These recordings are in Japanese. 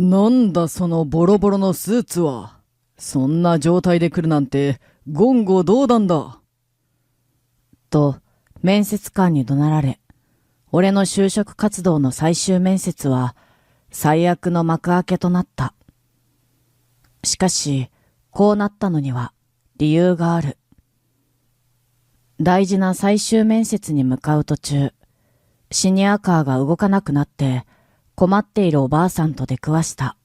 なんだそのボロボロのスーツは。そんな状態で来るなんて言語道断だ。と、面接官に怒鳴られ、俺の就職活動の最終面接は最悪の幕開けとなった。しかし、こうなったのには理由がある。大事な最終面接に向かう途中、シニアカーが動かなくなって困っているおばあさんと出くわした。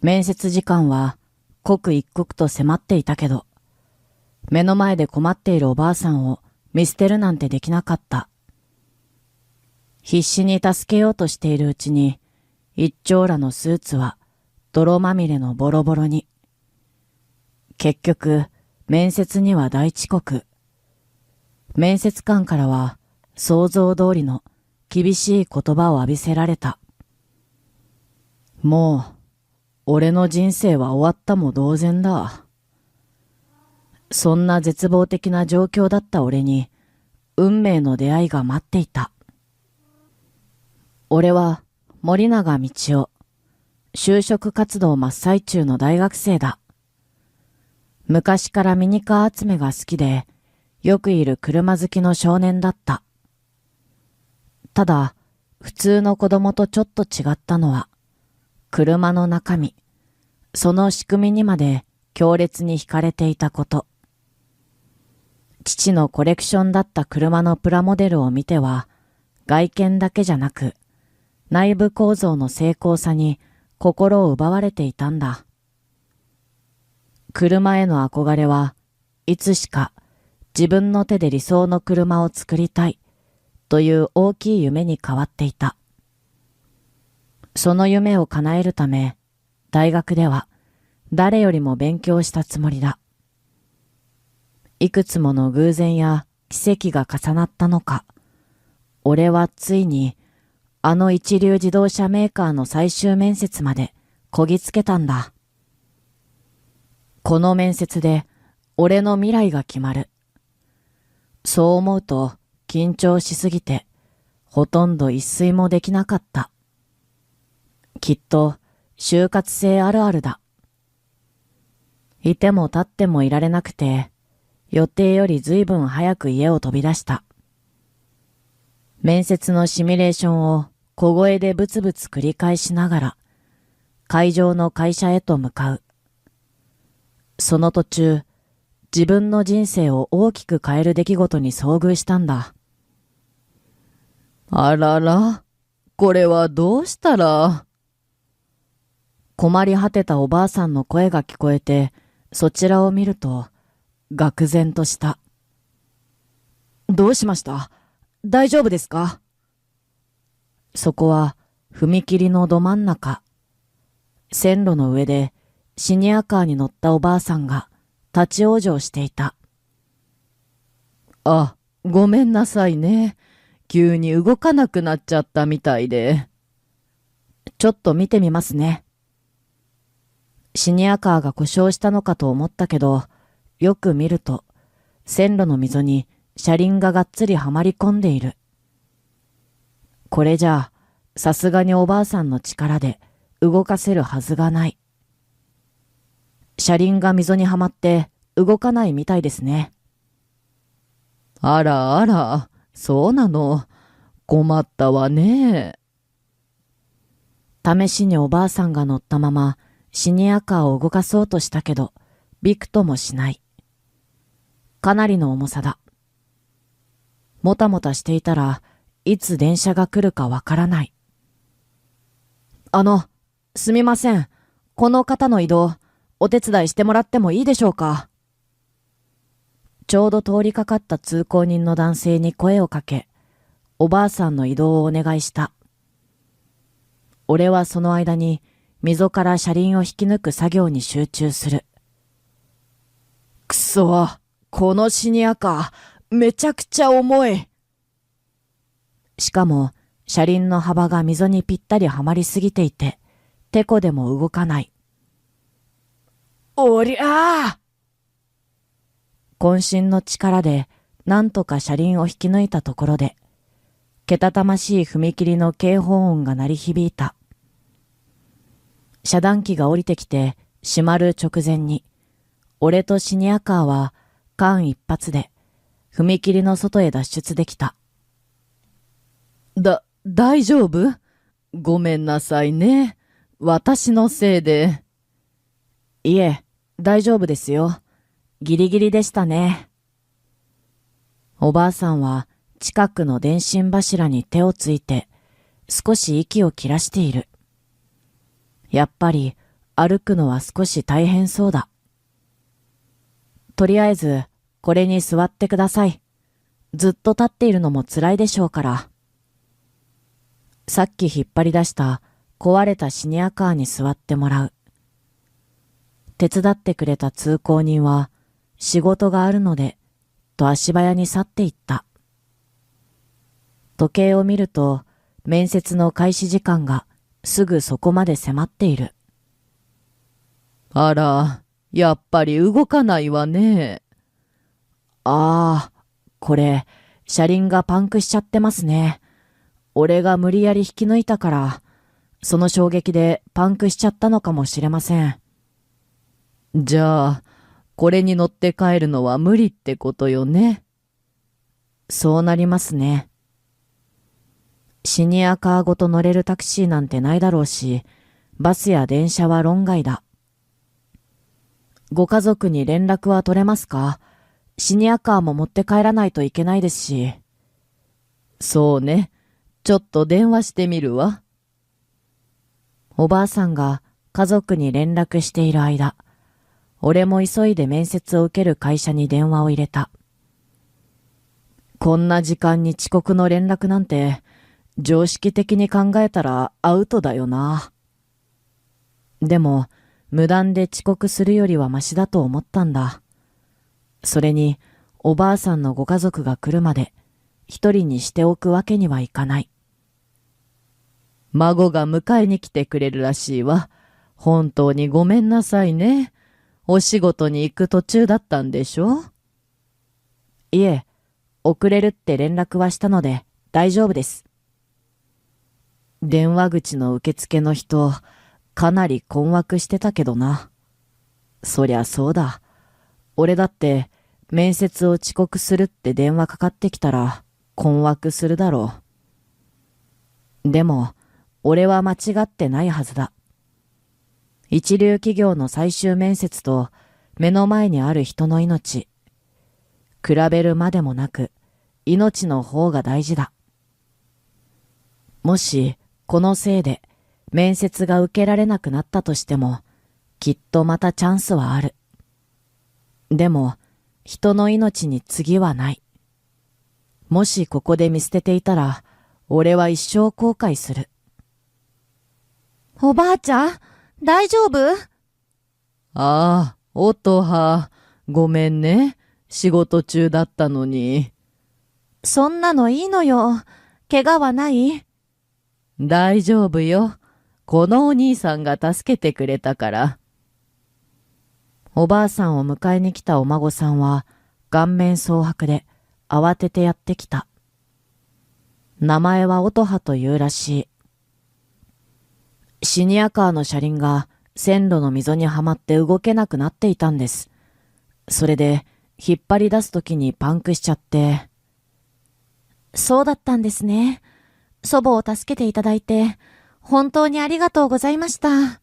面接時間は刻一刻と迫っていたけど、目の前で困っているおばあさんを見捨てるなんてできなかった。必死に助けようとしているうちに、一丁羅のスーツは泥まみれのボロボロに。結局、面接には大遅刻。面接官からは想像通りの厳しい言葉を浴びせられた。もう、俺の人生は終わったも同然だ。そんな絶望的な状況だった俺に、運命の出会いが待っていた。俺は森永道夫、就職活動真っ最中の大学生だ。昔からミニカー集めが好きで、よくいる車好きの少年だった。ただ、普通の子供とちょっと違ったのは、車の中身、その仕組みにまで強烈に惹かれていたこと。父のコレクションだった車のプラモデルを見ては、外見だけじゃなく、内部構造の精巧さに心を奪われていたんだ。車への憧れはいつしか自分の手で理想の車を作りたいという大きい夢に変わっていた。その夢を叶えるため、大学では誰よりも勉強したつもりだ。いくつもの偶然や奇跡が重なったのか、俺はついにあの一流自動車メーカーの最終面接までこぎつけたんだ。この面接で俺の未来が決まる。そう思うと緊張しすぎてほとんど一睡もできなかった。きっと就活生あるあるだ。いても立ってもいられなくて、予定よりずいぶん早く家を飛び出した。面接のシミュレーションを小声でブツブツ繰り返しながら、会場の会社へと向かう。その途中、自分の人生を大きく変える出来事に遭遇したんだ。あらら、これはどうしたら。困り果てたおばあさんの声が聞こえて、そちらを見ると、愕然とした。どうしました？大丈夫ですか？そこは踏切のど真ん中。線路の上でシニアカーに乗ったおばあさんが立ち往生していた。あ、ごめんなさいね。急に動かなくなっちゃったみたいで。ちょっと見てみますね。シニアカーが故障したのかと思ったけど、よく見ると線路の溝に車輪ががっつりはまり込んでいる。これじゃあ、さすがにおばあさんの力で動かせるはずがない。車輪が溝にはまって動かないみたいですね。あらあら、そうなの。困ったわね。試しにおばあさんが乗ったままシニアカーを動かそうとしたけど、びくともしない。かなりの重さだ。もたもたしていたらいつ電車が来るかわからない。すみません。この方の移動、お手伝いしてもらってもいいでしょうか。ちょうど通りかかった通行人の男性に声をかけ、おばあさんの移動をお願いした。俺はその間に溝から車輪を引き抜く作業に集中する。くそ、このシニアカー、めちゃくちゃ重い。しかも、車輪の幅が溝にぴったりはまりすぎていて、てこでも動かない。おりゃあ！渾身の力で、なんとか車輪を引き抜いたところで、けたたましい踏切の警報音が鳴り響いた。遮断機が降りてきて閉まる直前に、俺とシニアカーは間一髪で踏切の外へ脱出できた。大丈夫？ごめんなさいね。私のせいで。いえ、大丈夫ですよ。ギリギリでしたね。おばあさんは近くの電信柱に手をついて少し息を切らしている。やっぱり歩くのは少し大変そうだ。とりあえずこれに座ってください。ずっと立っているのも辛いでしょうから。さっき引っ張り出した壊れたシニアカーに座ってもらう。手伝ってくれた通行人は仕事があるのでと足早に去っていった。時計を見ると面接の開始時間がすぐそこまで迫っている。あら、やっぱり動かないわね。これ車輪がパンクしちゃってますね。俺が無理やり引き抜いたから、その衝撃でパンクしちゃったのかもしれません。じゃあ、これに乗って帰るのは無理ってことよね。そうなりますね。シニアカーごと乗れるタクシーなんてないだろうし、バスや電車は論外だ。ご家族に連絡は取れますか？シニアカーも持って帰らないといけないですし。そうね。ちょっと電話してみるわ。おばあさんが家族に連絡している間、俺も急いで面接を受ける会社に電話を入れた。こんな時間に遅刻の連絡なんて、常識的に考えたらアウトだよな。でも、無断で遅刻するよりはマシだと思ったんだ。それに、おばあさんのご家族が来るまで、一人にしておくわけにはいかない。孫が迎えに来てくれるらしいわ。本当にごめんなさいね。お仕事に行く途中だったんでしょ？いえ、遅れるって連絡はしたので大丈夫です。電話口の受付の人、かなり困惑してたけどな。そりゃそうだ。俺だって面接を遅刻するって電話かかってきたら困惑するだろう。でも、俺は間違ってないはずだ。一流企業の最終面接と目の前にある人の命。比べるまでもなく、命の方が大事だ。もし、このせいで面接が受けられなくなったとしても、きっとまたチャンスはある。でも、人の命に次はない。もしここで見捨てていたら、俺は一生後悔する。おばあちゃん、大丈夫？音羽、ごめんね。仕事中だったのに。そんなのいいのよ。怪我はない？大丈夫よ。このお兄さんが助けてくれたから。おばあさんを迎えに来たお孫さんは顔面蒼白で慌ててやってきた。名前は音羽というらしい。シニアカーの車輪が線路の溝にはまって動けなくなっていたんです。それで引っ張り出すときにパンクしちゃって。そうだったんですね。祖母を助けていただいて本当にありがとうございました。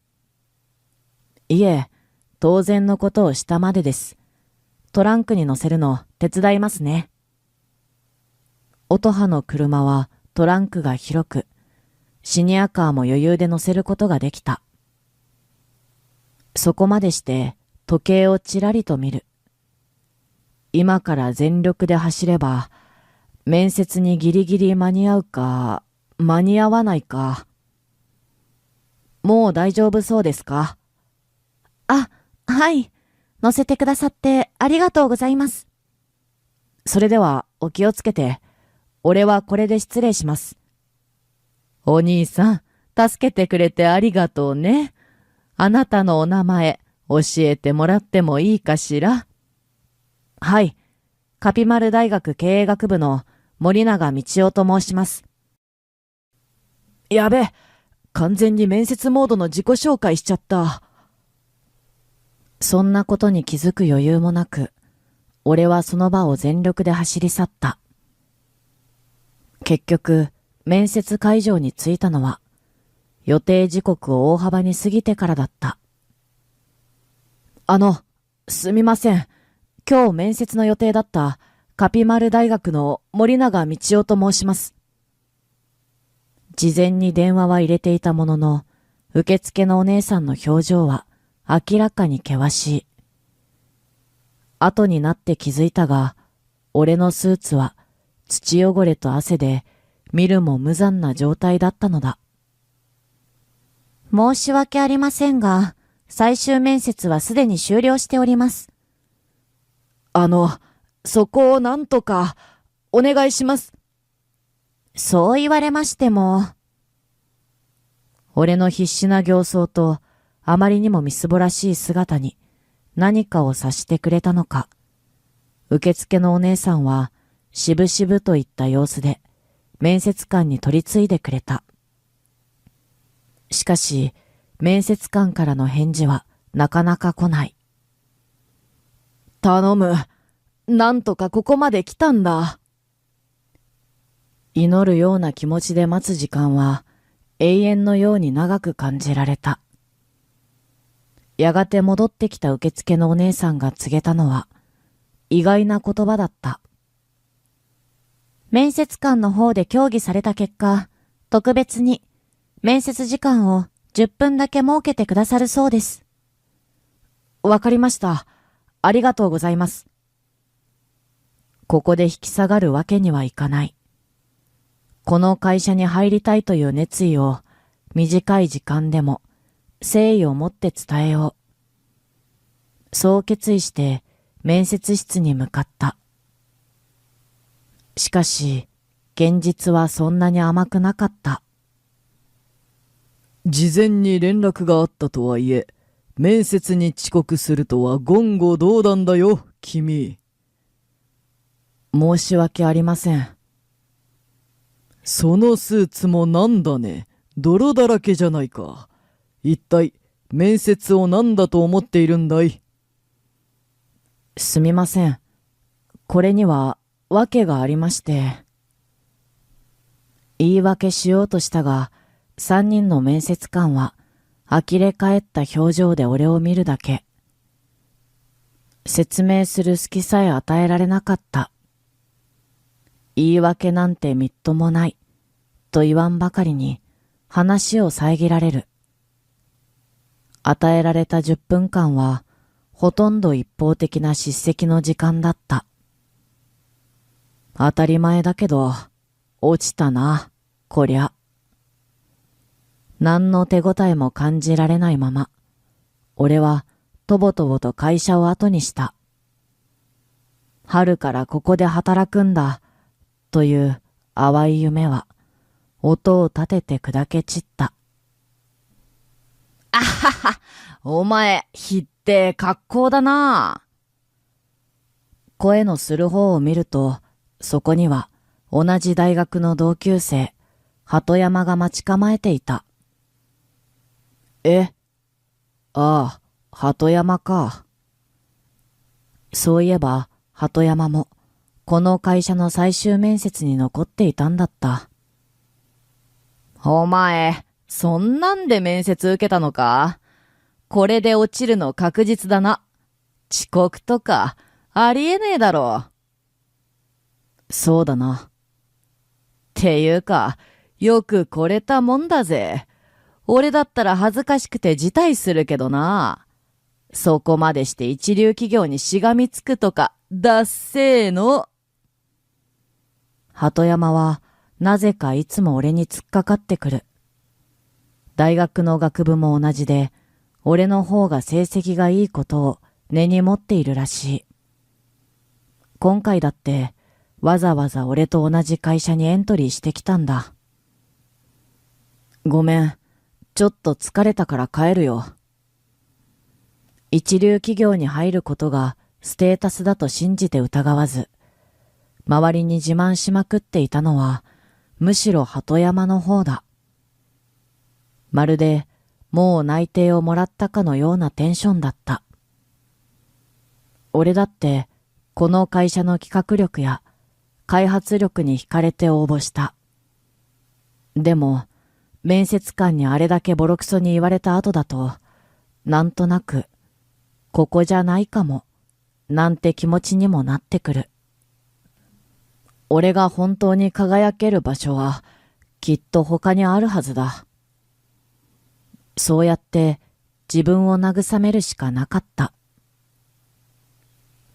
いえ、当然のことをしたまでです。トランクに乗せるの手伝いますね。音羽の車はトランクが広く、シニアカーも余裕で乗せることができた。そこまでして時計をちらりと見る。今から全力で走れば、面接にギリギリ間に合うか、間に合わないか。もう大丈夫そうですか？はい。乗せてくださってありがとうございます。それではお気をつけて。俺はこれで失礼します。お兄さん、助けてくれてありがとうね。あなたのお名前、教えてもらってもいいかしら？はい。カピマル大学経営学部の森永道夫と申します。やべ、完全に面接モードの自己紹介しちゃった。そんなことに気づく余裕もなく、俺はその場を全力で走り去った。結局、面接会場に着いたのは、予定時刻を大幅に過ぎてからだった。すみません。今日面接の予定だったカピマル大学の森永道夫と申します。事前に電話は入れていたものの、受付のお姉さんの表情は明らかに険しい。後になって気づいたが、俺のスーツは土汚れと汗で見るも無残な状態だったのだ。申し訳ありませんが、最終面接はすでに終了しております。そこをなんとかお願いします。そう言われましても。俺の必死な形相とあまりにもみすぼらしい姿に何かを察してくれたのか、受付のお姉さんはしぶしぶといった様子で面接官に取り次いでくれた。しかし、面接官からの返事はなかなか来ない。頼む。なんとかここまで来たんだ。祈るような気持ちで待つ時間は永遠のように長く感じられた。やがて戻ってきた受付のお姉さんが告げたのは意外な言葉だった。面接官の方で協議された結果、特別に面接時間を10分だけ設けてくださるそうです。わかりました。ありがとうございます。ここで引き下がるわけにはいかない。この会社に入りたいという熱意を短い時間でも誠意を持って伝えよう。そう決意して面接室に向かった。しかし、現実はそんなに甘くなかった。事前に連絡があったとはいえ、面接に遅刻するとは言語道断だよ、君。申し訳ありません。そのスーツもなんだね。泥だらけじゃないか。一体、面接を何だと思っているんだい？すみません。これには訳がありまして。言い訳しようとしたが、3人の面接官は呆れ返った表情で俺を見るだけ。説明する隙さえ与えられなかった。言い訳なんてみっともないと言わんばかりに話を遮られる。与えられた10分間はほとんど一方的な叱責の時間だった。当たり前だけど、落ちたな、こりゃ。何の手応えも感じられないまま、俺はとぼとぼと会社を後にした。春からここで働くんだ、という淡い夢は、音を立てて砕け散った。あはは、お前、ひって格好だな。声のする方を見ると、そこには同じ大学の同級生、鳩山が待ち構えていた。ああ、鳩山か。そういえば、鳩山も、この会社の最終面接に残っていたんだった。お前、そんなんで面接受けたのか？これで落ちるの確実だな。遅刻とか、ありえねえだろ。そうだな。っていうか、よく来れたもんだぜ。俺だったら恥ずかしくて辞退するけどな。そこまでして一流企業にしがみつくとか、だっせーの。鳩山は、なぜかいつも俺に突っかかってくる。大学の学部も同じで、俺の方が成績がいいことを根に持っているらしい。今回だって、わざわざ俺と同じ会社にエントリーしてきたんだ。ごめん、ちょっと疲れたから帰るよ。一流企業に入ることがステータスだと信じて疑わず、周りに自慢しまくっていたのは、むしろ鳩山の方だ。まるでもう内定をもらったかのようなテンションだった。俺だってこの会社の企画力や開発力に惹かれて応募した。でも面接官にあれだけボロクソに言われた後だと、なんとなくここじゃないかもなんて気持ちにもなってくる。俺が本当に輝ける場所はきっと他にあるはずだ。そうやって自分を慰めるしかなかった。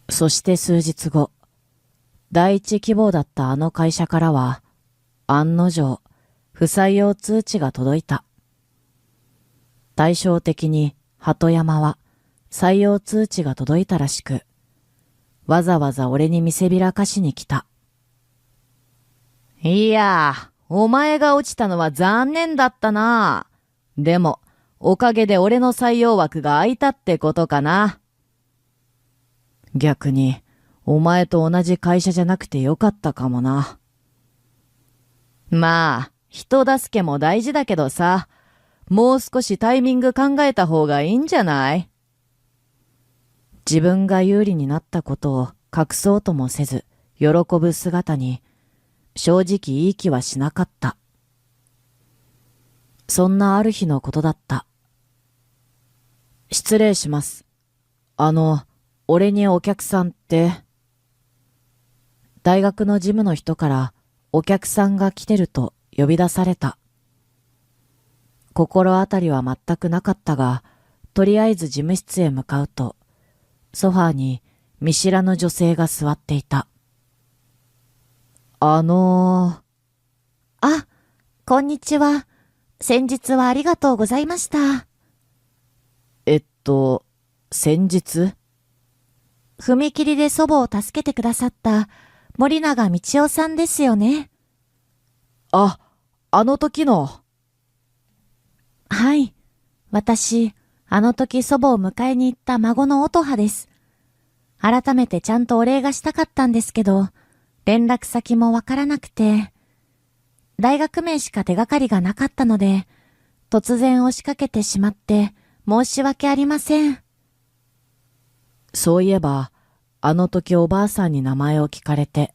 そして数日後、第一希望だったあの会社からは、案の定、不採用通知が届いた。対照的に鳩山は採用通知が届いたらしく、わざわざ俺に見せびらかしに来た。いや、お前が落ちたのは残念だったな。でも、おかげで俺の採用枠が空いたってことかな。逆に、お前と同じ会社じゃなくてよかったかもな。まあ、人助けも大事だけどさ、もう少しタイミング考えた方がいいんじゃない？自分が有利になったことを隠そうともせず、喜ぶ姿に、正直いい気はしなかった。そんなある日のことだった。失礼します。俺にお客さんって。大学の事務の人からお客さんが来てると呼び出された。心当たりは全くなかったが、とりあえず事務室へ向かうと、ソファーに見知らぬ女性が座っていた。あ、こんにちは。先日はありがとうございました。先日？踏切で祖母を助けてくださった森永道夫さんですよね。あの時の。はい。私、あの時祖母を迎えに行った孫の音羽です。改めてちゃんとお礼がしたかったんですけど、連絡先もわからなくて、大学名しか手がかりがなかったので、突然押しかけてしまって申し訳ありません。そういえば、あの時おばあさんに名前を聞かれて、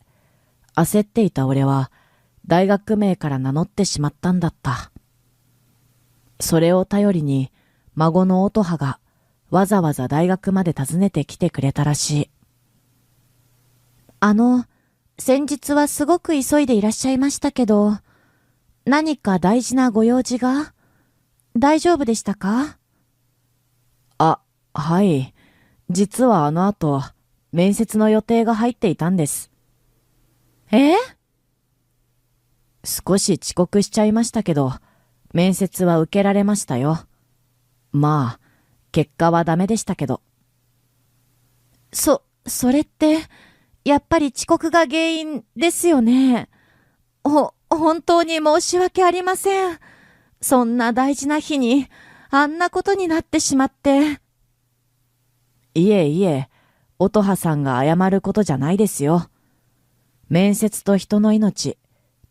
焦っていた俺は大学名から名乗ってしまったんだった。それを頼りに孫の音羽がわざわざ大学まで訪ねてきてくれたらしい。先日はすごく急いでいらっしゃいましたけど、何か大事なご用事が？大丈夫でしたか？はい。実はあの後、面接の予定が入っていたんです。少し遅刻しちゃいましたけど、面接は受けられましたよ。まあ、結果はダメでしたけど。それって、やっぱり遅刻が原因ですよね。本当に申し訳ありません。そんな大事な日に、あんなことになってしまって。いえ、音羽さんが謝ることじゃないですよ。面接と人の命、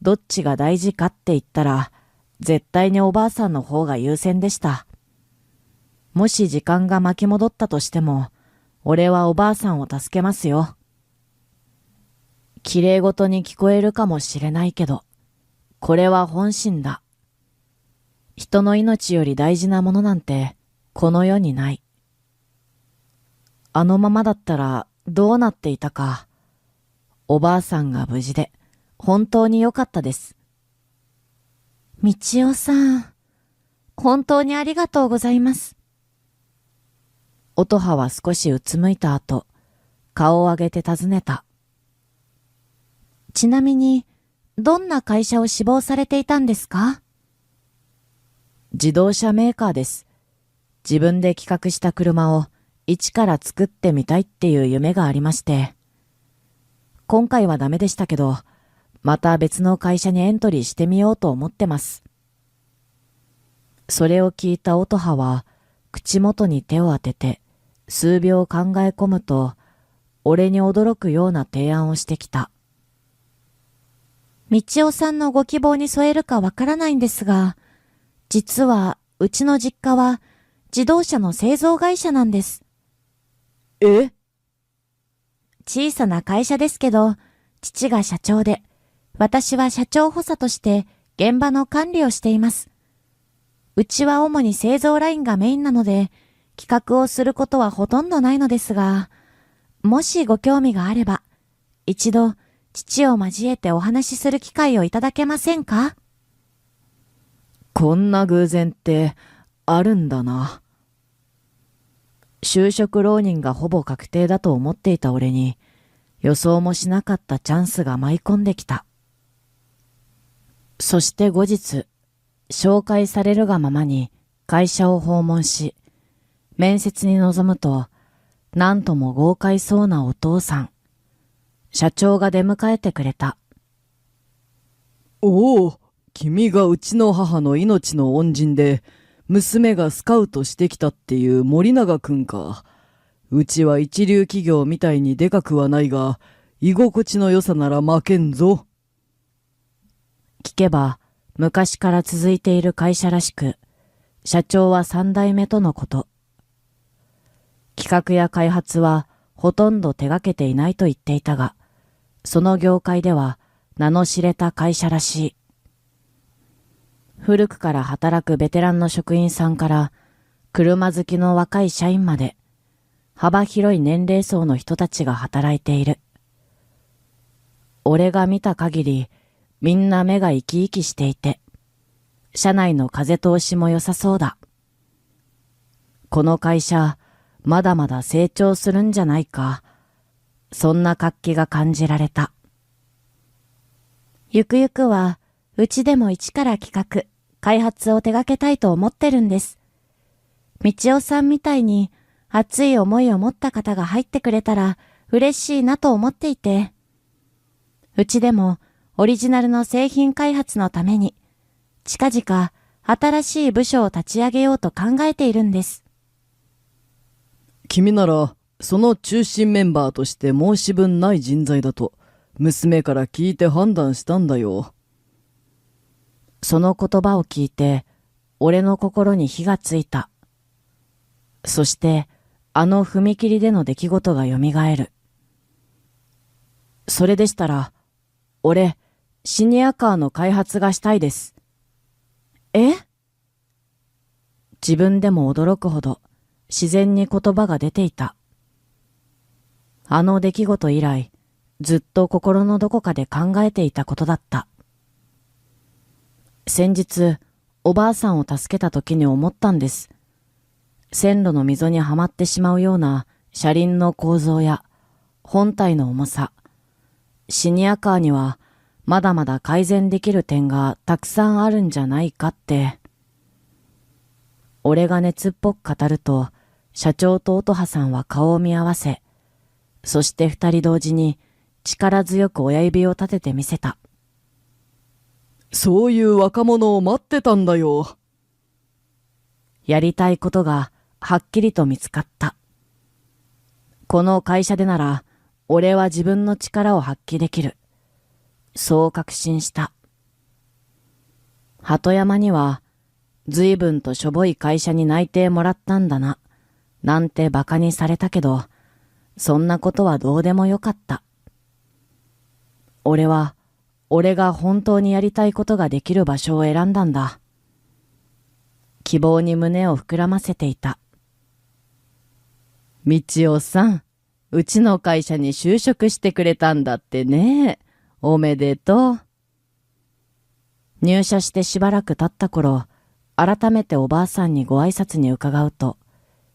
どっちが大事かって言ったら、絶対におばあさんの方が優先でした。もし時間が巻き戻ったとしても、俺はおばあさんを助けますよ。綺麗事に聞こえるかもしれないけど、これは本心だ。人の命より大事なものなんて、この世にない。あのままだったらどうなっていたか。おばあさんが無事で本当に良かったです。道夫さん、本当にありがとうございます。音羽は少しうつむいた後、顔を上げて尋ねた。ちなみに、どんな会社を志望されていたんですか？自動車メーカーです。自分で企画した車を一から作ってみたいっていう夢がありまして。今回はダメでしたけど、また別の会社にエントリーしてみようと思ってます。それを聞いた音羽は、口元に手を当てて、数秒考え込むと、俺に驚くような提案をしてきた。道夫さんのご希望に添えるかわからないんですが、実はうちの実家は自動車の製造会社なんです。え？小さな会社ですけど、父が社長で、私は社長補佐として現場の管理をしています。うちは主に製造ラインがメインなので、企画をすることはほとんどないのですが、もしご興味があれば、一度父を交えてお話しする機会をいただけませんか？こんな偶然ってあるんだな。就職浪人がほぼ確定だと思っていた俺に、予想もしなかったチャンスが舞い込んできた。そして後日、紹介されるがままに会社を訪問し、面接に臨むと、なんとも豪快そうなお父さん、社長が出迎えてくれた。おお、君がうちの母の命の恩人で、娘がスカウトしてきたっていう森永くんか。うちは一流企業みたいにでかくはないが、居心地の良さなら負けんぞ。聞けば、昔から続いている会社らしく、社長は3代目とのこと。企画や開発はほとんど手がけていないと言っていたが、その業界では名の知れた会社らしい。古くから働くベテランの職員さんから、車好きの若い社員まで、幅広い年齢層の人たちが働いている。俺が見た限り、みんな目が生き生きしていて、社内の風通しも良さそうだ。この会社、まだまだ成長するんじゃないか。そんな活気が感じられた。ゆくゆくは、うちでも一から企画、開発を手掛けたいと思ってるんです。道夫さんみたいに熱い思いを持った方が入ってくれたら嬉しいなと思っていて、うちでもオリジナルの製品開発のために、近々新しい部署を立ち上げようと考えているんです。君なら、その中心メンバーとして申し分ない人材だと、娘から聞いて判断したんだよ。その言葉を聞いて、俺の心に火がついた。そして、あの踏切での出来事がよみがえる。それでしたら、俺、シニアカーの開発がしたいです。え？自分でも驚くほど、自然に言葉が出ていた。あの出来事以来、ずっと心のどこかで考えていたことだった。先日、おばあさんを助けた時に思ったんです。線路の溝にはまってしまうような車輪の構造や本体の重さ、シニアカーにはまだまだ改善できる点がたくさんあるんじゃないかって。俺が熱っぽく語ると、社長と音羽さんは顔を見合わせ、そして二人同時に力強く親指を立ててみせた。そういう若者を待ってたんだよ。やりたいことがはっきりと見つかった。この会社でなら、俺は自分の力を発揮できる。そう確信した。鳩山には、随分としょぼい会社に内定もらったんだな、なんて馬鹿にされたけど、そんなことはどうでもよかった。俺が本当にやりたいことができる場所を選んだんだ。希望に胸を膨らませていた。道夫さん、うちの会社に就職してくれたんだってね。おめでとう。入社してしばらく経った頃、改めておばあさんにご挨拶に伺うと、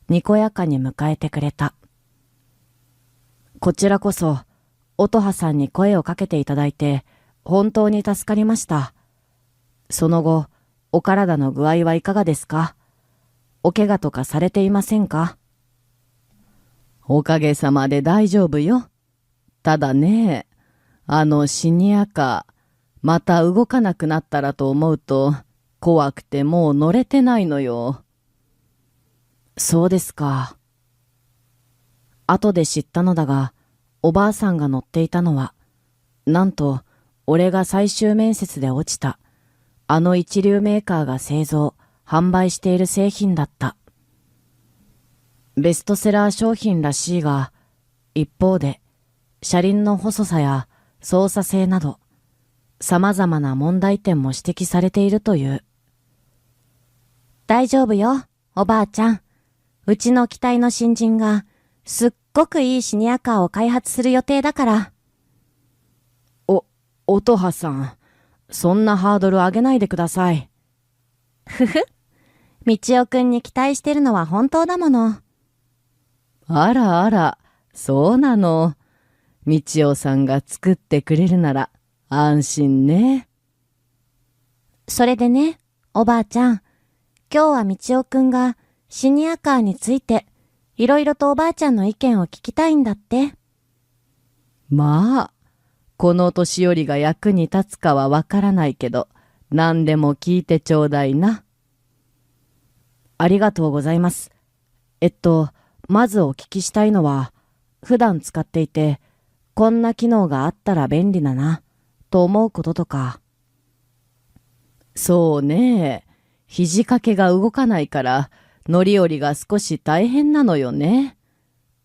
にこやかに迎えてくれた。こちらこそ、音羽さんに声をかけていただいて、本当に助かりました。その後、お体の具合はいかがですか？お怪我とかされていませんか？おかげさまで大丈夫よ。ただね、あのシニアカー、また動かなくなったらと思うと、怖くてもう乗れてないのよ。そうですか。後で知ったのだが、おばあさんが乗っていたのは、なんと、俺が最終面接で落ちた、あの一流メーカーが製造、販売している製品だった。ベストセラー商品らしいが、一方で車輪の細さや操作性など様々な問題点も指摘されているという。大丈夫よ、おばあちゃん。うちの期待の新人がすっごくいいシニアカーを開発する予定だから。音羽さん、そんなハードル上げないでください。ふふ。みちおくんに期待してるのは本当だもの。あらあら、そうなの。みちおさんが作ってくれるなら安心ね。それでね、おばあちゃん。今日はみちおくんがシニアカーについていろいろとおばあちゃんの意見を聞きたいんだって。まあ、この年寄りが役に立つかはわからないけど、何でも聞いてちょうだいな。ありがとうございます。まずお聞きしたいのは、普段使っていて、こんな機能があったら便利だな、と思うこととか。そうね。肘掛けが動かないから、乗り降りが少し大変なのよね。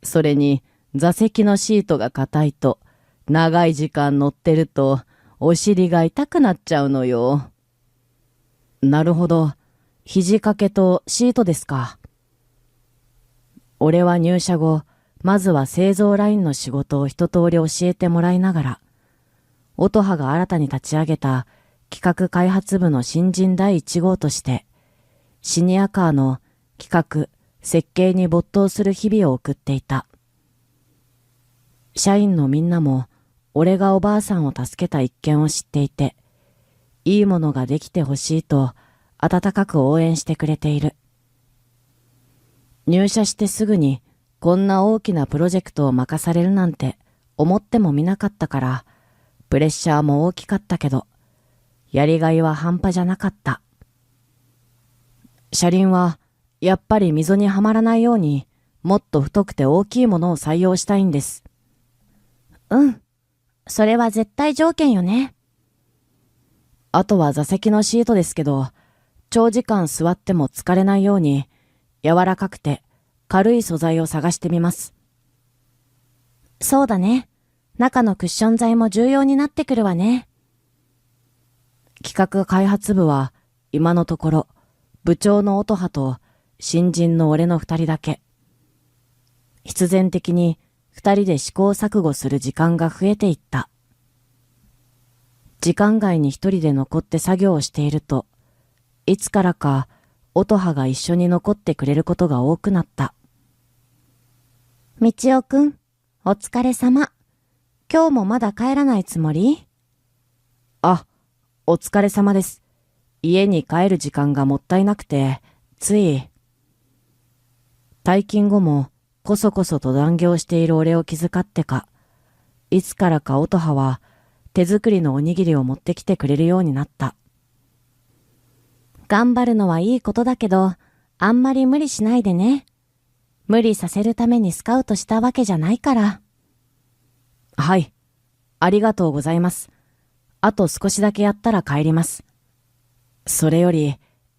それに、座席のシートが硬いと、長い時間乗ってると、お尻が痛くなっちゃうのよ。なるほど。肘掛けとシートですか。俺は入社後、まずは製造ラインの仕事を一通り教えてもらいながら、音羽が新たに立ち上げた企画開発部の新人第1号として、シニアカーの企画、設計に没頭する日々を送っていた。社員のみんなも、俺がおばあさんを助けた一件を知っていて、いいものができてほしいと温かく応援してくれている。入社してすぐにこんな大きなプロジェクトを任されるなんて思ってもみなかったから、プレッシャーも大きかったけど、やりがいは半端じゃなかった。車輪はやっぱり溝にはまらないようにもっと太くて大きいものを採用したいんです。うん。それは絶対条件よね。あとは座席のシートですけど、長時間座っても疲れないように、柔らかくて軽い素材を探してみます。そうだね。中のクッション材も重要になってくるわね。企画開発部は今のところ部長の音羽と新人の俺の2人だけ。必然的に2人で試行錯誤する時間が増えていった。時間外に一人で残って作業をしていると、いつからか音羽が一緒に残ってくれることが多くなった。みちおくん、お疲れ様。今日もまだ帰らないつもり？あ、お疲れ様です。家に帰る時間がもったいなくて、つい。退勤後もこそこそと残業している俺を気遣ってか、いつからか音羽は手作りのおにぎりを持ってきてくれるようになった。頑張るのはいいことだけど、あんまり無理しないでね。無理させるためにスカウトしたわけじゃないから。はい。ありがとうございます。あと少しだけやったら帰ります。それより、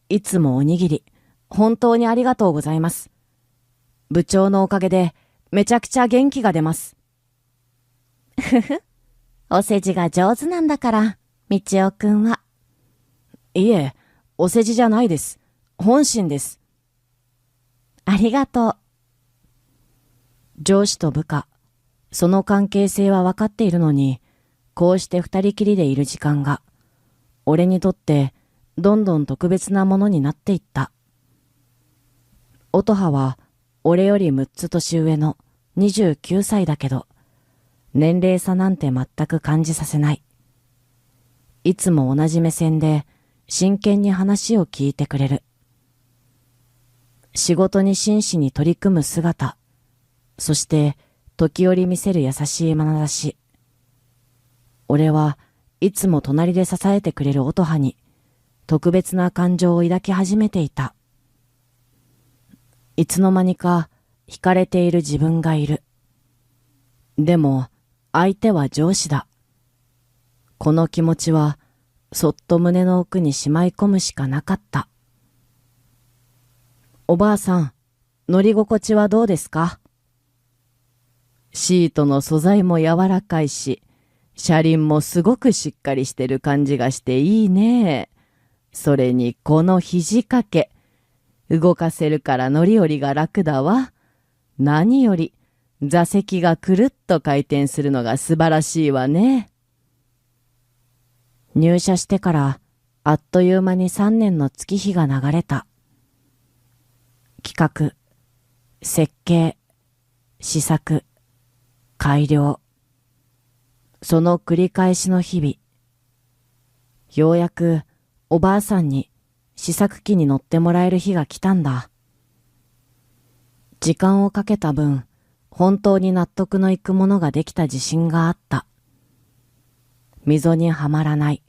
いつもおにぎり、本当にありがとうございます。部長のおかげで、めちゃくちゃ元気が出ます。ふふ。お世辞が上手なんだから、みちおくんは。いえ、お世辞じゃないです。本心です。ありがとう。上司と部下、その関係性は分かっているのに、こうして二人きりでいる時間が、俺にとってどんどん特別なものになっていった。音羽は俺より6つ年上の29歳だけど、年齢差なんて全く感じさせない。いつも同じ目線で真剣に話を聞いてくれる。仕事に真摯に取り組む姿、そして時折見せる優しい眼差し。俺はいつも隣で支えてくれる音羽に特別な感情を抱き始めていた。いつの間にか惹かれている自分がいる。でも相手は上司だ。この気持ちはそっと胸の奥にしまい込むしかなかった。おばあさん、乗り心地はどうですか？シートの素材も柔らかいし、車輪もすごくしっかりしてる感じがしていいね。それにこの肘掛け。動かせるから乗り降りが楽だわ。何より座席がくるっと回転するのが素晴らしいわね。入社してからあっという間に3年の月日が流れた。企画、設計、試作、改良。その繰り返しの日々。ようやくおばあさんに試作機に乗ってもらえる日が来たんだ。時間をかけた分、本当に納得のいくものができた自信があった。溝にはまらない、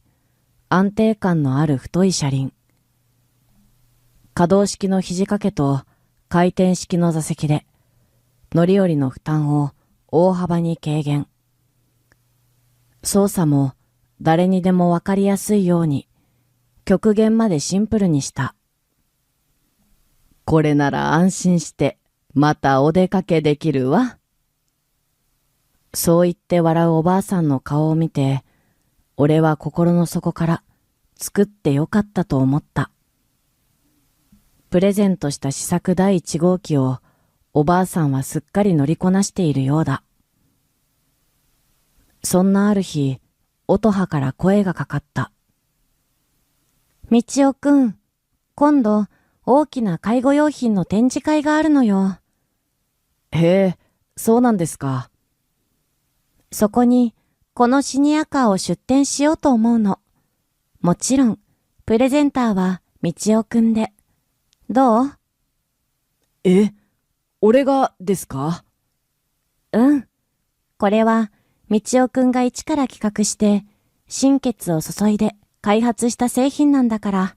安定感のある太い車輪。可動式の肘掛けと回転式の座席で、乗り降りの負担を大幅に軽減。操作も誰にでもわかりやすいように、極限までシンプルにした。これなら安心してまたお出かけできるわ。そう言って笑うおばあさんの顔を見て、俺は心の底から作ってよかったと思った。プレゼントした試作第1号機をおばあさんはすっかり乗りこなしているようだ。そんなある日、音羽から声がかかった。みちおくん、今度大きな介護用品の展示会があるのよ。へえ、そうなんですか。そこにこのシニアカーを出展しようと思うの。もちろん、プレゼンターはみちおくんで。どう？え、俺がですか？うん。これは、みちおくんが一から企画して、心血を注いで開発した製品なんだから。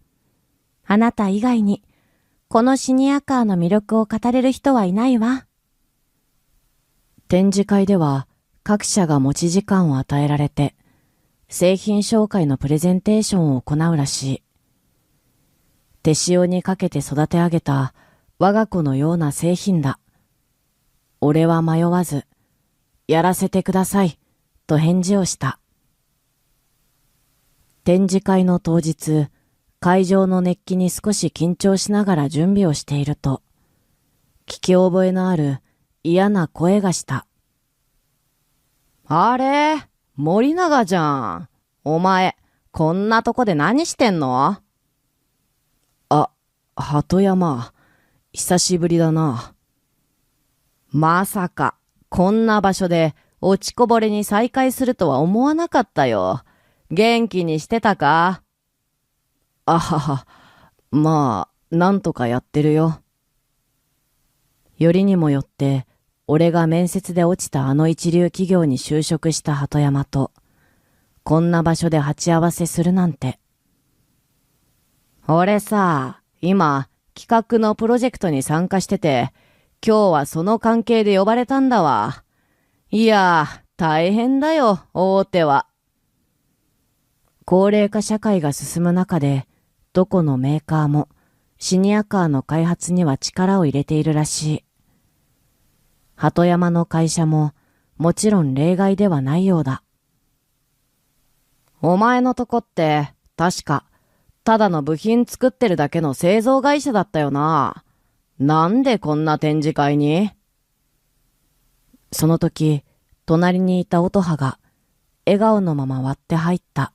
あなた以外に、このシニアカーの魅力を語れる人はいないわ。展示会では各社が持ち時間を与えられて、製品紹介のプレゼンテーションを行うらしい。手塩にかけて育て上げた我が子のような製品だ。俺は迷わず、やらせてください、と返事をした。展示会の当日、会場の熱気に少し緊張しながら準備をしていると、聞き覚えのある嫌な声がした。あれ？森永じゃん。お前、こんなとこで何してんの？あ、鳩山、久しぶりだな。まさか、こんな場所で落ちこぼれに再会するとは思わなかったよ。元気にしてたか？あはは、まあ、なんとかやってるよ。よりにもよって、俺が面接で落ちたあの一流企業に就職した鳩山と、こんな場所で鉢合わせするなんて。俺さ、今、企画のプロジェクトに参加してて、今日はその関係で呼ばれたんだわ。いや、大変だよ、大手は。高齢化社会が進む中で、どこのメーカーもシニアカーの開発には力を入れているらしい。鳩山の会社ももちろん例外ではないようだ。お前のとこって確かただの部品作ってるだけの製造会社だったよな。なんでこんな展示会に？その時、隣にいた音羽が笑顔のまま割って入った。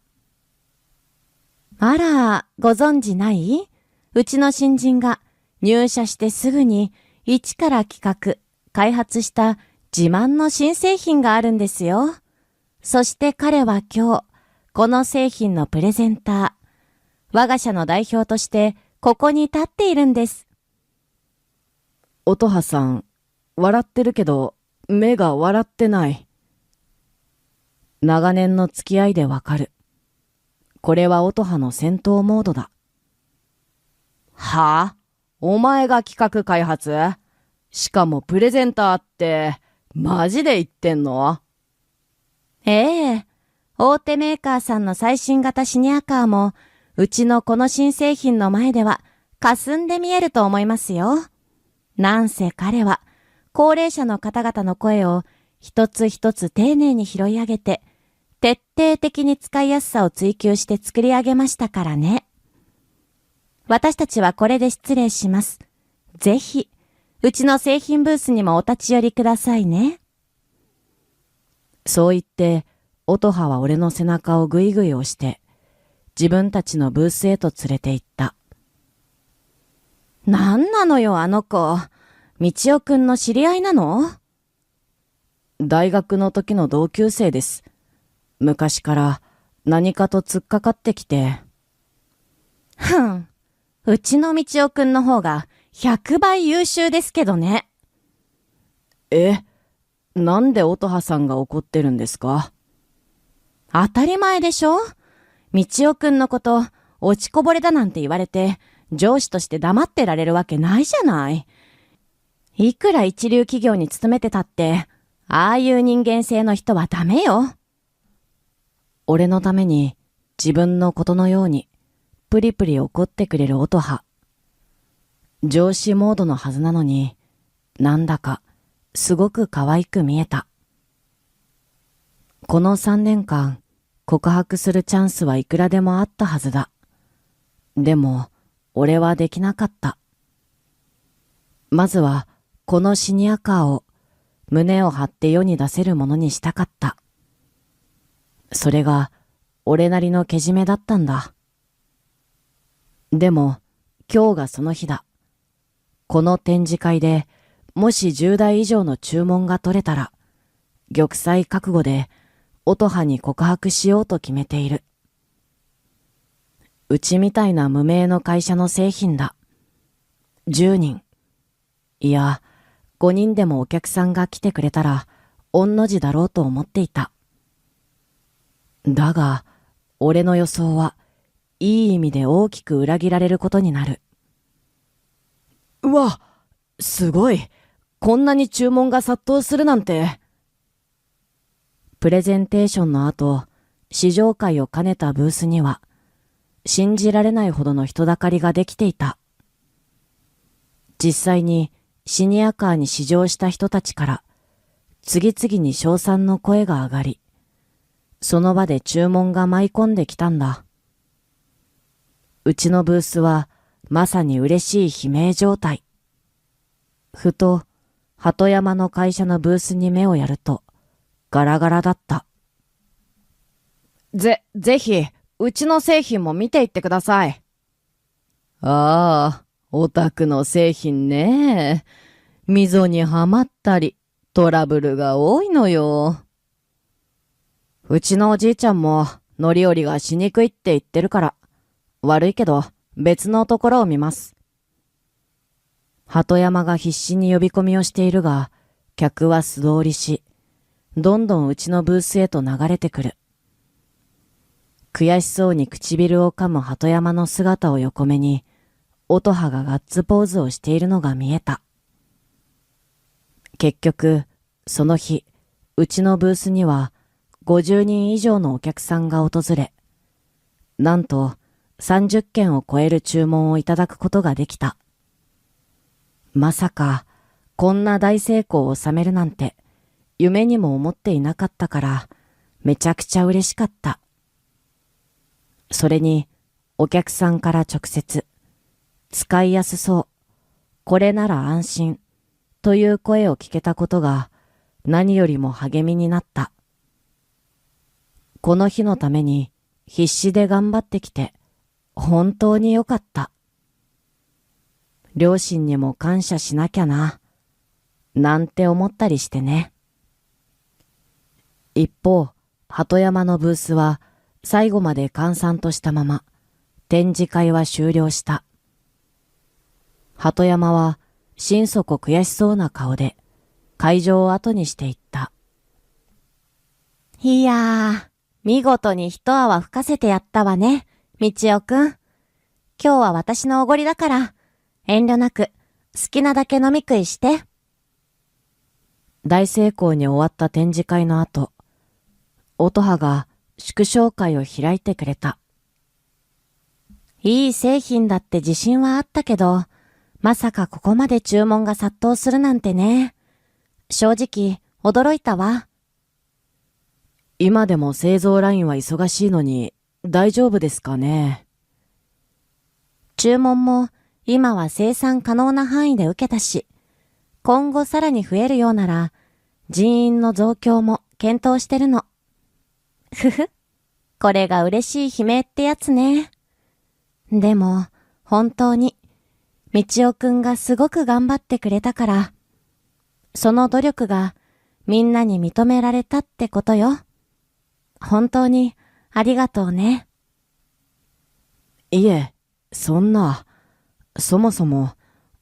あら、ご存知ない？うちの新人が入社してすぐに一から企画、開発した自慢の新製品があるんですよ。そして彼は今日、この製品のプレゼンター、我が社の代表としてここに立っているんです。音羽さん、笑ってるけど、目が笑ってない。長年の付き合いでわかる。これは音羽の戦闘モードだ。はぁ？お前が企画開発？しかもプレゼンターって、マジで言ってんの？ええ。大手メーカーさんの最新型シニアカーも、うちのこの新製品の前では霞んで見えると思いますよ。なんせ彼は、高齢者の方々の声を一つ一つ丁寧に拾い上げて、徹底的に使いやすさを追求して作り上げましたからね。私たちはこれで失礼します。ぜひ、うちの製品ブースにもお立ち寄りくださいね。そう言って、音羽は俺の背中をぐいぐい押して、自分たちのブースへと連れて行った。なんなのよ、あの子。道夫くんの知り合いなの？大学の時の同級生です。昔から何かと突っかかってきて。うちの道夫くんの方が100倍優秀ですけどね。なんで音羽さんが怒ってるんですか？当たり前でしょ？道夫くんのこと、落ちこぼれだなんて言われて、上司として黙ってられるわけないじゃない。いくら一流企業に勤めてたって、ああいう人間性の人はダメよ。俺のために自分のことのようにプリプリ怒ってくれる音羽。上司モードのはずなのに、なんだかすごく可愛く見えた。この3年間、告白するチャンスはいくらでもあったはずだ。でも、俺はできなかった。まずは、このシニアカーを胸を張って世に出せるものにしたかった。それが、俺なりのけじめだったんだ。でも、今日がその日だ。この展示会で、もし10台以上の注文が取れたら、玉砕覚悟で、音羽に告白しようと決めている。うちみたいな無名の会社の製品だ。10人。いや、5人でもお客さんが来てくれたら、御の字だろうと思っていた。だが、俺の予想は、いい意味で大きく裏切られることになる。うわ、すごい。こんなに注文が殺到するなんて。プレゼンテーションの後、試乗会を兼ねたブースには、信じられないほどの人だかりができていた。実際にシニアカーに試乗した人たちから、次々に称賛の声が上がり、その場で注文が舞い込んできたんだ。うちのブースは、まさに嬉しい悲鳴状態。ふと、鳩山の会社のブースに目をやると、ガラガラだった。ぜひ、うちの製品も見ていってください。ああ、オタクの製品ね。溝にはまったり、トラブルが多いのよ。うちのおじいちゃんも乗り降りがしにくいって言ってるから、悪いけど別のところを見ます。鳩山が必死に呼び込みをしているが、客は素通りし、どんどんうちのブースへと流れてくる。悔しそうに唇を噛む鳩山の姿を横目に、音羽がガッツポーズをしているのが見えた。結局、その日、うちのブースには50人以上のお客さんが訪れ、なんと30件を超える注文をいただくことができた。まさか、こんな大成功を収めるなんて、夢にも思っていなかったから、めちゃくちゃ嬉しかった。それに、お客さんから直接、使いやすそう、これなら安心、という声を聞けたことが、何よりも励みになった。この日のために、必死で頑張ってきて、本当によかった。両親にも感謝しなきゃな、なんて思ったりしてね。一方、鳩山のブースは最後まで閑散としたまま、展示会は終了した。鳩山は心底悔しそうな顔で会場を後にしていった。いやー、見事に一泡吹かせてやったわね、道夫くん。今日は私のおごりだから、遠慮なく好きなだけ飲み食いして。大成功に終わった展示会の後、音羽が祝勝会を開いてくれた。いい製品だって自信はあったけど、まさかここまで注文が殺到するなんてね。正直、驚いたわ。今でも製造ラインは忙しいのに大丈夫ですかね。注文も今は生産可能な範囲で受けたし、今後さらに増えるようなら人員の増強も検討してるの。ふふ、これが嬉しい悲鳴ってやつね。でも本当に、みちおくんがすごく頑張ってくれたから、その努力がみんなに認められたってことよ。本当にありがとうね。いえ、そんな、そもそも、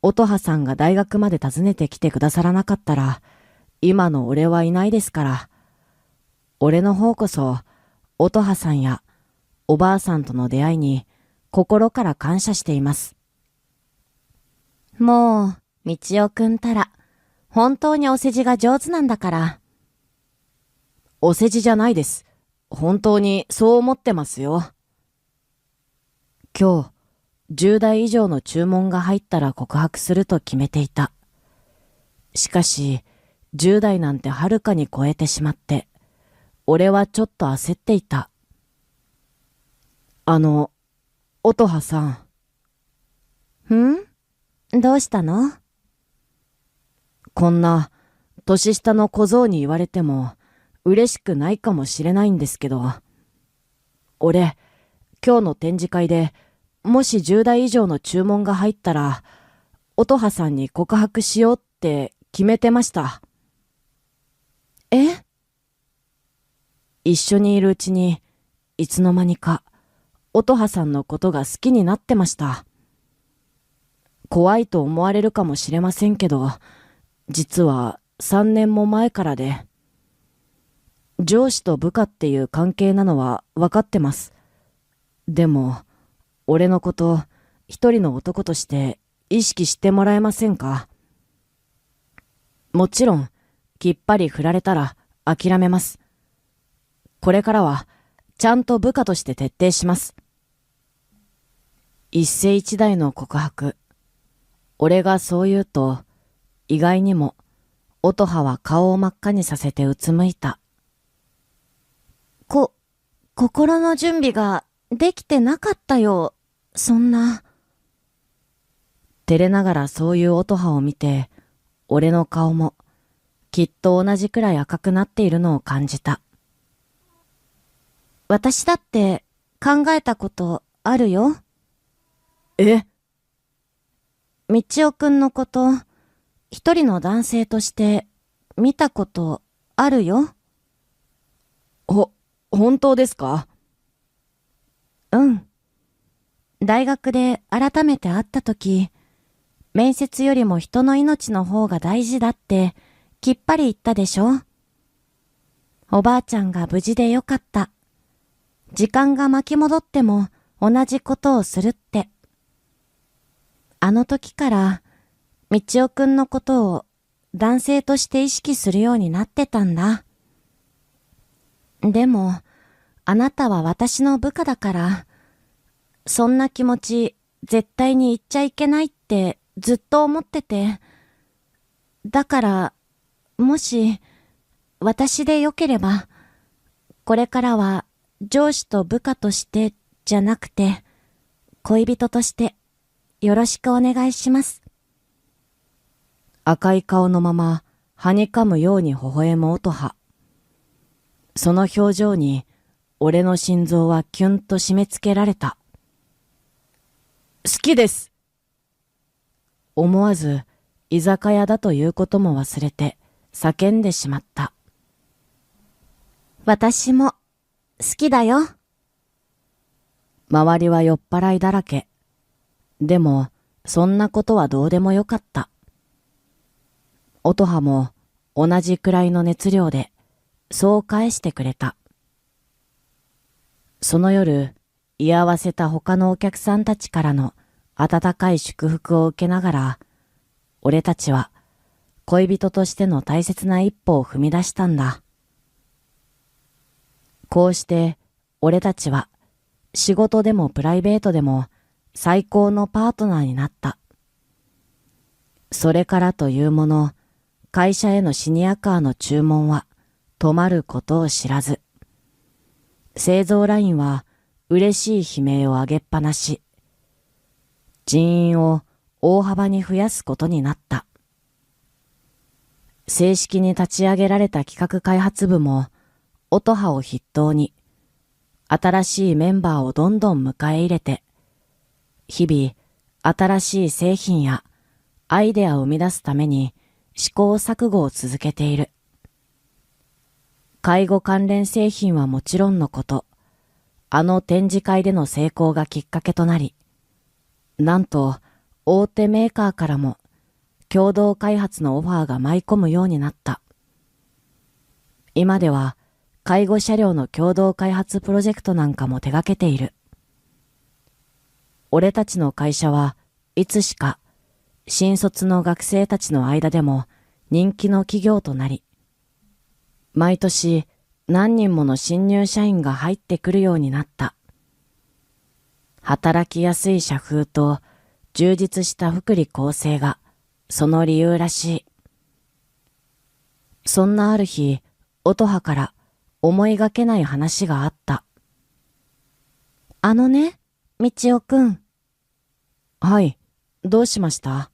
音羽さんが大学まで訪ねてきてくださらなかったら、今の俺はいないですから。俺の方こそ、音羽さんやおばあさんとの出会いに心から感謝しています。もう、みちおくんたら、本当にお世辞が上手なんだから。お世辞じゃないです。本当にそう思ってますよ。今日、10台以上の注文が入ったら告白すると決めていた。しかし、10台なんてはるかに超えてしまって、俺はちょっと焦っていた。音羽さん。どうしたの？こんな、年下の小僧に言われても、嬉しくないかもしれないんですけど、俺、今日の展示会で、もし10台以上の注文が入ったら、音羽さんに告白しようって決めてました。え？一緒にいるうちに、いつの間にか、音羽さんのことが好きになってました。怖いと思われるかもしれませんけど、実は3年も前からで、上司と部下っていう関係なのは分かってます。でも、俺のこと一人の男として意識してもらえませんか？もちろん、きっぱり振られたら諦めます。これからは、ちゃんと部下として徹底します。一世一代の告白。俺がそう言うと、意外にも、音羽は顔を真っ赤にさせてうつむいた。心の準備ができてなかったよ。そんな。照れながらそういう音羽を見て、俺の顔も、きっと同じくらい赤くなっているのを感じた。私だって考えたことあるよ。え？みちおくんのこと、一人の男性として見たことあるよ。本当ですか？うん。大学で改めて会ったとき、面接よりも人の命の方が大事だってきっぱり言ったでしょ。おばあちゃんが無事でよかった。時間が巻き戻っても同じことをするって。あの時から、みちおくんのことを男性として意識するようになってたんだ。でも、あなたは私の部下だから、そんな気持ち絶対に言っちゃいけないってずっと思ってて。だから、もし、私でよければ、これからは上司と部下としてじゃなくて、恋人としてよろしくお願いします。赤い顔のまま、はにかむように微笑む音羽。その表情に、俺の心臓はキュンと締め付けられた。好きです。思わず、居酒屋だということも忘れて、叫んでしまった。私も、好きだよ。周りは酔っ払いだらけ。でも、そんなことはどうでもよかった。音羽も、同じくらいの熱量で、そう返してくれた。その夜、居合わせた他のお客さんたちからの温かい祝福を受けながら、俺たちは恋人としての大切な一歩を踏み出したんだ。こうして俺たちは仕事でもプライベートでも最高のパートナーになった。それからというもの、会社へのシニアカーの注文は止まることを知らず、製造ラインは嬉しい悲鳴を上げっぱなし、人員を大幅に増やすことになった。正式に立ち上げられた企画開発部も、音羽を筆頭に、新しいメンバーをどんどん迎え入れて、日々新しい製品やアイデアを生み出すために試行錯誤を続けている。介護関連製品はもちろんのこと、あの展示会での成功がきっかけとなり、なんと大手メーカーからも共同開発のオファーが舞い込むようになった。今では介護車両の共同開発プロジェクトなんかも手掛けている。俺たちの会社はいつしか新卒の学生たちの間でも人気の企業となり、毎年何人もの新入社員が入ってくるようになった。働きやすい社風と充実した福利厚生がその理由らしい。そんなある日、音羽から思いがけない話があった。あのね、みちおくん。はい、どうしました？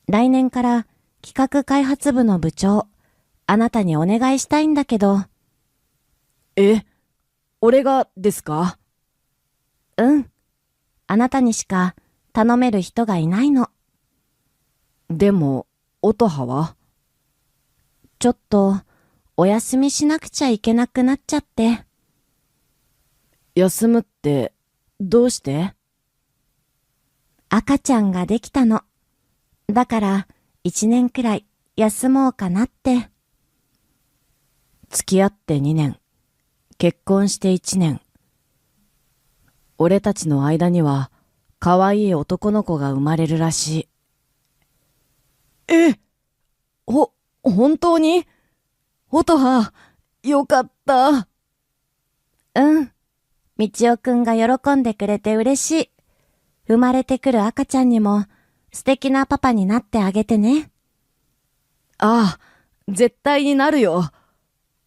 来年から企画開発部の部長、あなたにお願いしたいんだけど。え、俺がですか？うん。あなたにしか頼める人がいないの。でも、音羽は？ちょっと、お休みしなくちゃいけなくなっちゃって。休むって、どうして？赤ちゃんができたの。だから、1年くらい休もうかなって。付き合って2年。結婚して1年。俺たちの間には、可愛い男の子が生まれるらしい。本当に？音羽、よかった。うん。みちおくんが喜んでくれて嬉しい。生まれてくる赤ちゃんにも素敵なパパになってあげてね。ああ、絶対になるよ。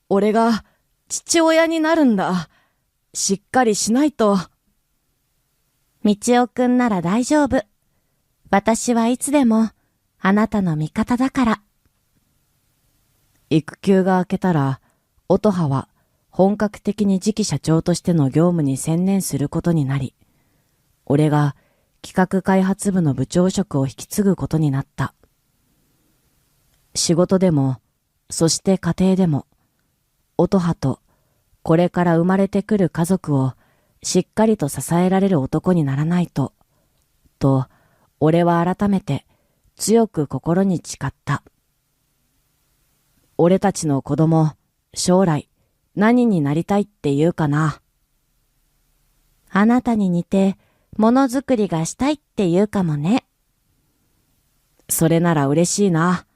俺が父親になるんだ。しっかりしないと。みちおくんなら大丈夫。私はいつでもあなたの味方だから。育休が明けたら、音羽は本格的に次期社長としての業務に専念することになり、俺が企画開発部の部長職を引き継ぐことになった。仕事でも、そして家庭でも、音羽とこれから生まれてくる家族をしっかりと支えられる男にならないと、俺は改めて強く心に誓った。俺たちの子供、将来何になりたいって言うかな。あなたに似てものづくりがしたいって言うかもね。それなら嬉しいな。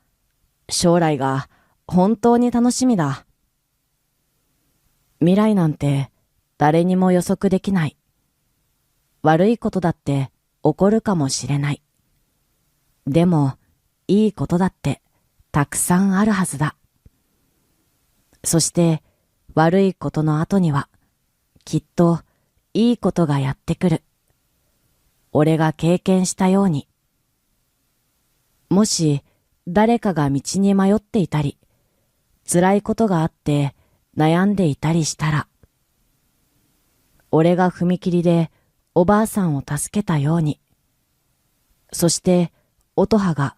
将来が本当に楽しみだ。未来なんて誰にも予測できない。悪いことだって起こるかもしれない。でも、いいことだってたくさんあるはずだ。そして悪いことの後にはきっといいことがやってくる。俺が経験したように。もし誰かが道に迷っていたり、辛いことがあって悩んでいたりしたら、俺が踏切でおばあさんを助けたように、そして音羽が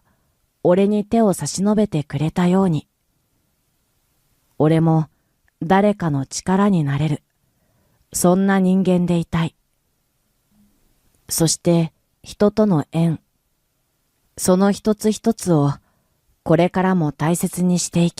俺に手を差し伸べてくれたように、俺も誰かの力になれる、そんな人間でいたい。そして人との縁、その一つ一つをこれからも大切にしていきたい。